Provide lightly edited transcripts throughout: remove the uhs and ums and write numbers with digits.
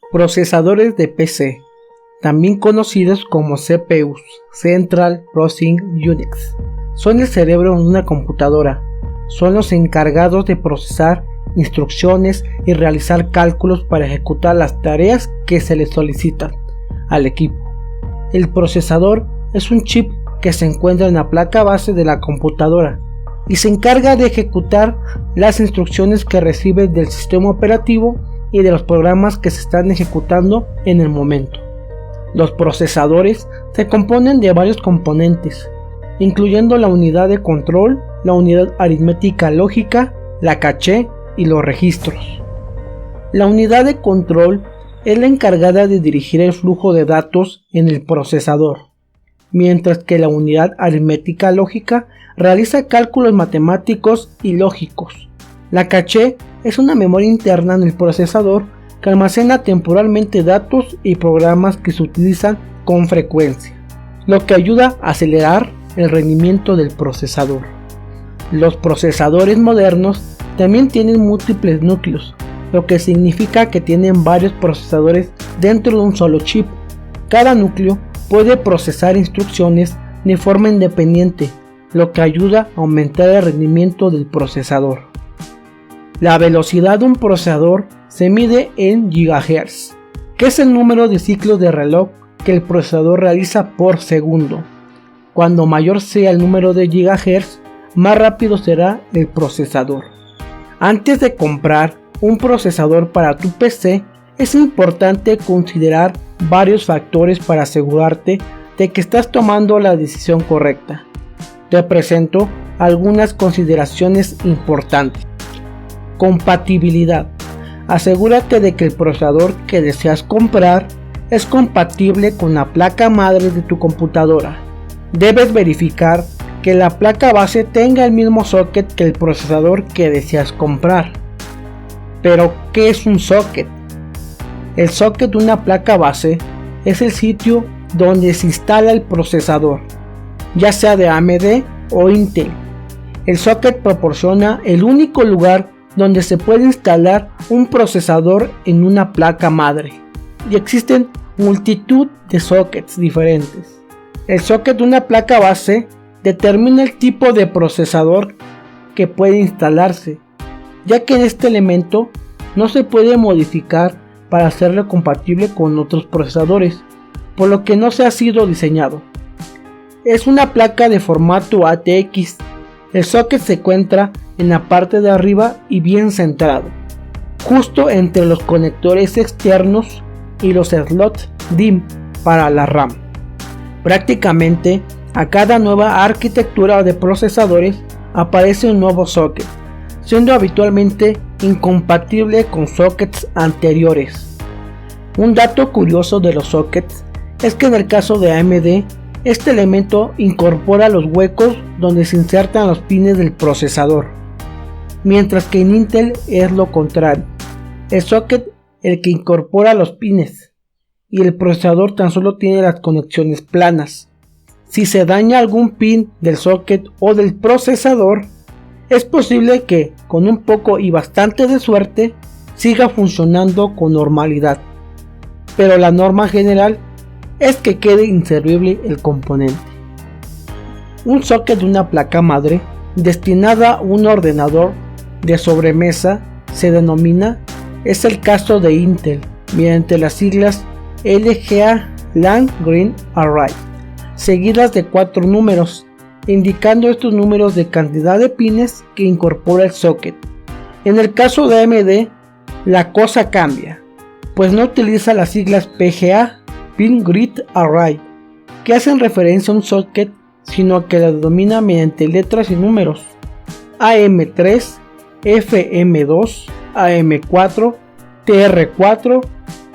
Procesadores de PC, también conocidos como CPUs, Central Processing Units, son el cerebro de una computadora. Son los encargados de procesar instrucciones y realizar cálculos para ejecutar las tareas que se les solicitan al equipo. El procesador es un chip que se encuentra en la placa base de la computadora y se encarga de ejecutar las instrucciones que recibe del sistema operativo y de los programas que se están ejecutando en el momento. Los procesadores se componen de varios componentes, incluyendo la unidad de control, la unidad aritmética lógica, la caché y los registros. La unidad de control es la encargada de dirigir el flujo de datos en el procesador, mientras que la unidad aritmética lógica realiza cálculos matemáticos y lógicos. La caché es una memoria interna en el procesador que almacena temporalmente datos y programas que se utilizan con frecuencia, lo que ayuda a acelerar el rendimiento del procesador. Los procesadores modernos también tienen múltiples núcleos, lo que significa que tienen varios procesadores dentro de un solo chip. Cada núcleo puede procesar instrucciones de forma independiente, lo que ayuda a aumentar el rendimiento del procesador. La velocidad de un procesador se mide en GHz, que es el número de ciclos de reloj que el procesador realiza por segundo. Cuando mayor sea el número de GHz, más rápido será el procesador. Antes de comprar un procesador para tu PC, es importante considerar varios factores para asegurarte de que estás tomando la decisión correcta. Te presento algunas consideraciones importantes. Compatibilidad. Asegúrate de que el procesador que deseas comprar es compatible con la placa madre de tu computadora. Debes verificar que la placa base tenga el mismo socket que el procesador que deseas comprar. Pero, ¿qué es un socket? El socket de una placa base es el sitio donde se instala el procesador, ya sea de AMD o Intel. El socket proporciona el único lugar donde se puede instalar un procesador en una placa madre, y existen multitud de sockets diferentes. El socket de una placa base determina el tipo de procesador que puede instalarse, ya que este elemento no se puede modificar para hacerlo compatible con otros procesadores, por lo que no se ha sido diseñado. Es una placa de formato ATX. El socket se encuentra en la parte de arriba y bien centrado, justo entre los conectores externos y los slots DIMM para la RAM. Prácticamente a cada nueva arquitectura de procesadores aparece un nuevo socket, siendo habitualmente incompatible con sockets anteriores. Un dato curioso de los sockets es que en el caso de AMD, este elemento incorpora los huecos donde se insertan los pines del procesador, mientras que en Intel es lo contrario. El socket el que incorpora los pines y el procesador tan solo tiene las conexiones planas. Si se daña algún pin del socket o del procesador, es posible que con un poco y bastante de suerte siga funcionando con normalidad, pero la norma general es que quede inservible el componente. Un socket de una placa madre destinada a un ordenador de sobremesa se denomina, es el caso de Intel, mediante las siglas LGA Land Green Array, seguidas de 4 números, indicando estos números de cantidad de pines que incorpora el socket. En el caso de AMD, la cosa cambia, pues no utiliza las siglas PGA, Pin Grid Array, que hacen referencia a un socket, sino que la denomina mediante letras y números: AM3, FM2, AM4, TR4,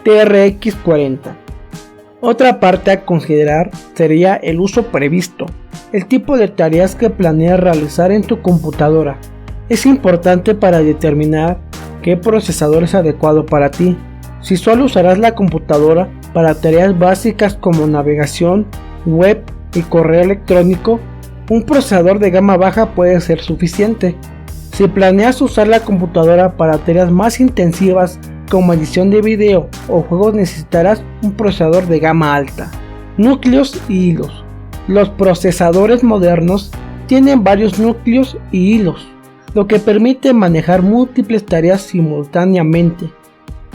TRX40. Otra parte a considerar sería el uso previsto, el tipo de tareas que planeas realizar en tu computadora. Es importante para determinar qué procesador es adecuado para ti. Si solo usarás la computadora para tareas básicas como navegación, web y correo electrónico, un procesador de gama baja puede ser suficiente. Si planeas usar la computadora para tareas más intensivas como edición de video o juegos necesitarás un procesador de gama alta. Núcleos y hilos. Los procesadores modernos tienen varios núcleos y hilos, lo que permite manejar múltiples tareas simultáneamente.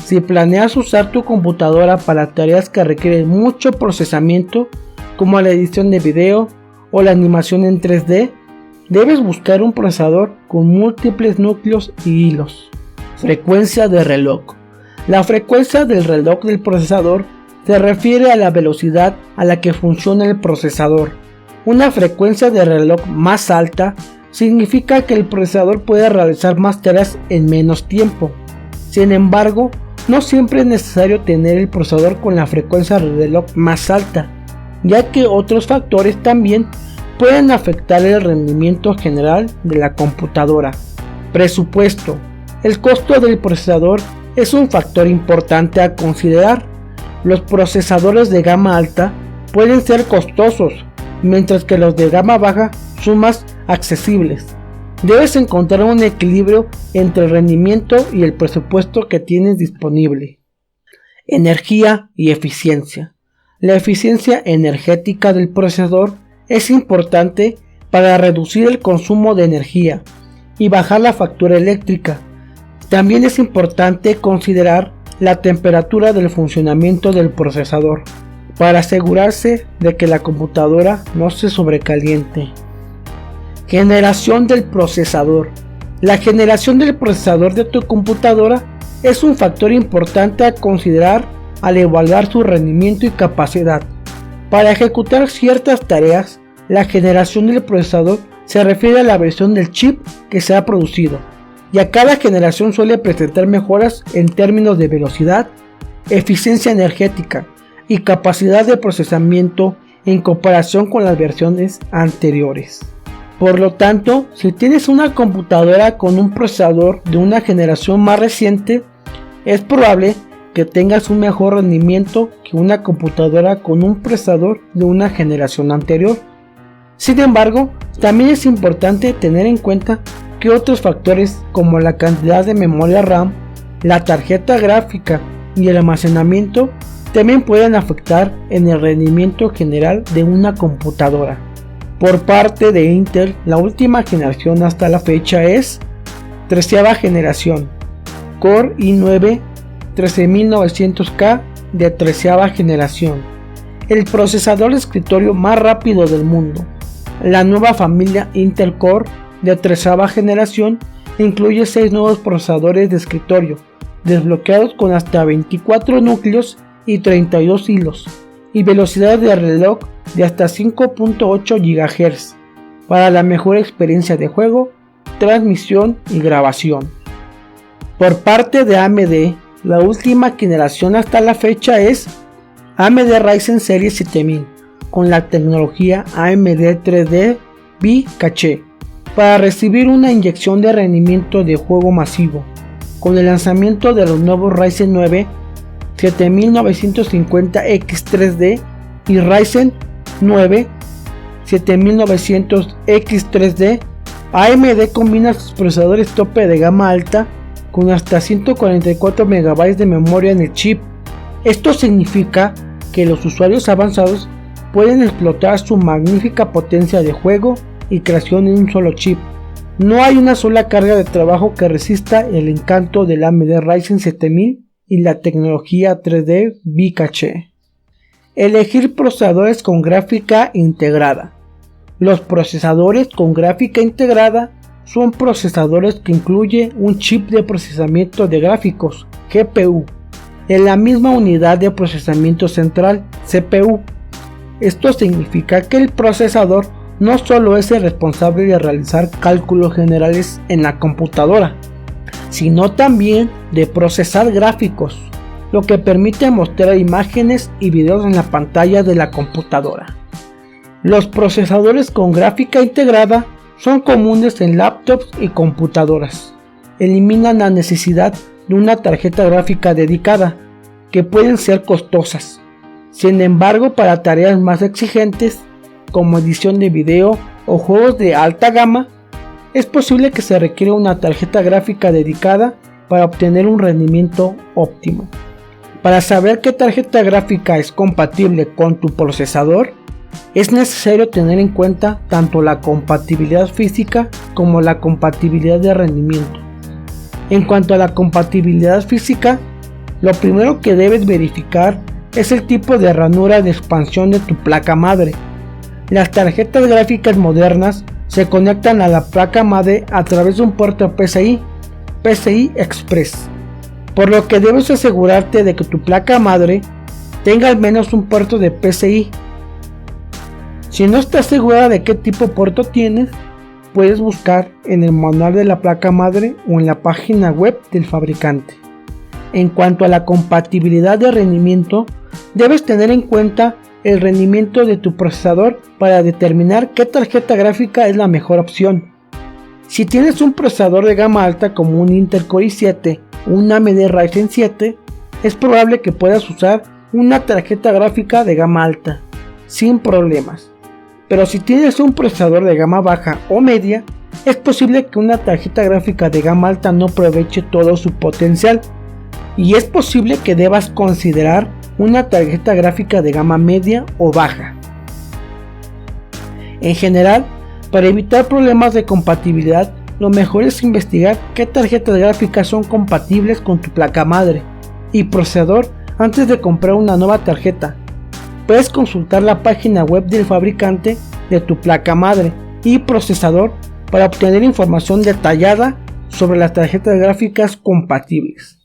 Si planeas usar tu computadora para tareas que requieren mucho procesamiento, como la edición de video o la animación en 3D, debes buscar un procesador con múltiples núcleos y hilos. Frecuencia de reloj. La frecuencia del reloj del procesador se refiere a la velocidad a la que funciona el procesador. Una frecuencia de reloj más alta significa que el procesador puede realizar más tareas en menos tiempo. Sin embargo, no siempre es necesario tener el procesador con la frecuencia de reloj más alta, ya que otros factores también pueden afectar el rendimiento general de la computadora. Presupuesto. El costo del procesador es un factor importante a considerar. Los procesadores de gama alta pueden ser costosos, mientras que los de gama baja son más accesibles. Debes encontrar un equilibrio entre el rendimiento y el presupuesto que tienes disponible. Energía y eficiencia. La eficiencia energética del procesador es importante para reducir el consumo de energía y bajar la factura eléctrica. También es importante considerar la temperatura del funcionamiento del procesador para asegurarse de que la computadora no se sobrecaliente. Generación del procesador. La generación del procesador de tu computadora es un factor importante a considerar al evaluar su rendimiento y capacidad. Para ejecutar ciertas tareas, la generación del procesador se refiere a la versión del chip que se ha producido, y a cada generación suele presentar mejoras en términos de velocidad, eficiencia energética y capacidad de procesamiento en comparación con las versiones anteriores. Por lo tanto, si tienes una computadora con un procesador de una generación más reciente, es probable que tengas un mejor rendimiento que una computadora con un procesador de una generación anterior. Sin embargo, también es importante tener en cuenta que otros factores como la cantidad de memoria RAM, la tarjeta gráfica y el almacenamiento también pueden afectar en el rendimiento general de una computadora. Por parte de Intel, la última generación hasta la fecha es 13ª generación, Core i9 13900K de 13ª generación, el procesador de escritorio más rápido del mundo. La nueva familia Intel Core de 13ª generación incluye 6 nuevos procesadores de escritorio, desbloqueados con hasta 24 núcleos y 32 hilos, y velocidad de reloj de hasta 5.8 GHz, para la mejor experiencia de juego, transmisión y grabación. Por parte de AMD, la última generación hasta la fecha es AMD Ryzen Series 7000, con la tecnología AMD 3D V-Cache, para recibir una inyección de rendimiento de juego masivo, con el lanzamiento de los nuevos Ryzen 9 7950X3D y Ryzen 9 7900X3D. AMD combina sus procesadores tope de gama alta con hasta 144 MB de memoria en el chip. Esto significa que los usuarios avanzados pueden explotar su magnífica potencia de juego y creación en un solo chip. No hay una sola carga de trabajo que resista el encanto del AMD Ryzen 7000 y la tecnología 3D V-Cache. Elegir procesadores con gráfica integrada. Los procesadores con gráfica integrada son procesadores que incluyen un chip de procesamiento de gráficos, GPU, en la misma unidad de procesamiento central, CPU. Esto significa que el procesador no solo es el responsable de realizar cálculos generales en la computadora, sino también de procesar gráficos, lo que permite mostrar imágenes y videos en la pantalla de la computadora. Los procesadores con gráfica integrada son comunes en laptops y computadoras. Eliminan la necesidad de una tarjeta gráfica dedicada, que pueden ser costosas. Sin embargo, para tareas más exigentes, como edición de video o juegos de alta gama, es posible que se requiera una tarjeta gráfica dedicada para obtener un rendimiento óptimo. Para saber qué tarjeta gráfica es compatible con tu procesador, es necesario tener en cuenta tanto la compatibilidad física como la compatibilidad de rendimiento. En cuanto a la compatibilidad física, lo primero que debes verificar es el tipo de ranura de expansión de tu placa madre. Las tarjetas gráficas modernas se conectan a la placa madre a través de un puerto PCI Express, por lo que debes asegurarte de que tu placa madre tenga al menos un puerto de PCI. Si no estás segura de qué tipo de puerto tienes, puedes buscar en el manual de la placa madre o en la página web del fabricante. En cuanto a la compatibilidad de rendimiento, debes tener en cuenta el rendimiento de tu procesador para determinar qué tarjeta gráfica es la mejor opción. Si tienes un procesador de gama alta como un Intel Core i7 o un AMD Ryzen 7, es probable que puedas usar una tarjeta gráfica de gama alta sin problemas. Pero si tienes un procesador de gama baja o media, es posible que una tarjeta gráfica de gama alta no aproveche todo su potencial, y es posible que debas considerar una tarjeta gráfica de gama media o baja. En general, para evitar problemas de compatibilidad, lo mejor es investigar qué tarjetas gráficas son compatibles con tu placa madre y procesador antes de comprar una nueva tarjeta. Puedes consultar la página web del fabricante de tu placa madre y procesador para obtener información detallada sobre las tarjetas gráficas compatibles.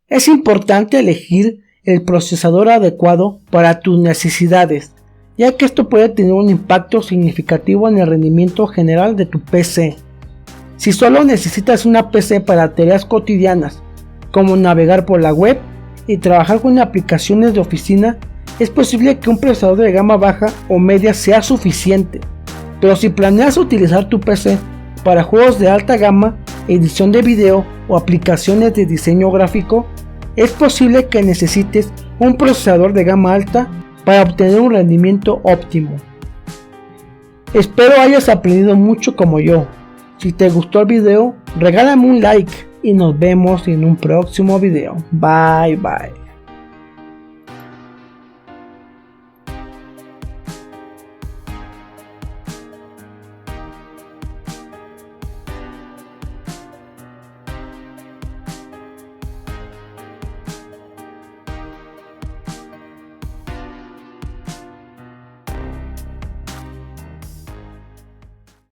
Es importante elegir el procesador adecuado para tus necesidades, ya que esto puede tener un impacto significativo en el rendimiento general de tu PC. Si solo necesitas una PC para tareas cotidianas, como navegar por la web y trabajar con aplicaciones de oficina, es posible que un procesador de gama baja o media sea suficiente. Pero si planeas utilizar tu PC para juegos de alta gama, edición de video o aplicaciones de diseño gráfico, es posible que necesites un procesador de gama alta para obtener un rendimiento óptimo. Espero hayas aprendido mucho como yo. Si te gustó el video, regálame un like y nos vemos en un próximo video. Bye bye.